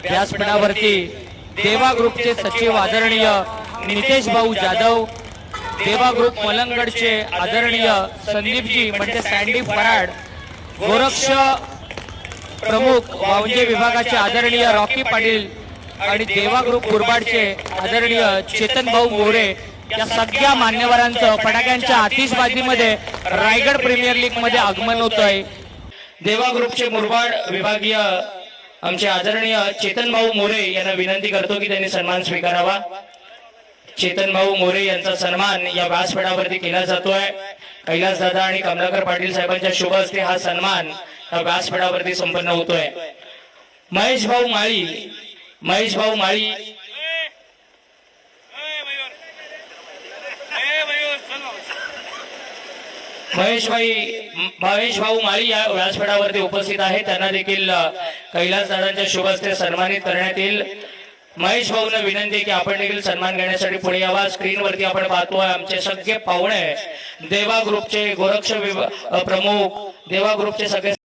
व्यासपीठावरती देवा ग्रुपचे सचिव आदरणीय नितेश भाऊ जाधव, देवा ग्रुप मलंगडचे आदरणीय संदीपजी म्हणजे सँडी फराड, गोरक्ष प्रमुख वावजे विभागाचे आदरणीय रॉकी पाटील आणि देवा ग्रुप कुरबाडचे आदरणीय चेतन भाऊ मोरे या सगळ्या मान्यवरांचं फटाक्यांच्या आतिषबाजीमध्ये रायगड प्रीमियर लीग मध्ये आगमन होत आहे। देवा ग्रुपचे मुरबाड विभागीय आमचे आदरणीय चेतन भाऊ मोरे यांना विनंती करतो की त्यांनी सन्मान स्वीकारावा। चेतन भाऊ मोरे यांचा सन्मान या व्यासपीठावरती केला जातोय। कैलास दादा आणि कमलाकर पाटील साहेबांच्या शुभ हस्ते हा सन्मान या व्यासपीठावरती संपन्न होतोय। महेश भाऊ माळी महेश भाऊ माळी या व्यासपीठावरती उपस्थित आहेत। त्यांना देखील कैलास दादांच्या शुभ हस्ते सन्मानित करण्यात येईल। महेश भाऊंना विनंती आहे की आपण देखील सन्मान घेण्यासाठी पुढे यावा। स्क्रीनवरती आपण पाहतोय आमचे सगळे पाहुणे देवा ग्रुपचे गोरक्ष प्रमुख, देवा ग्रुपचे सगळे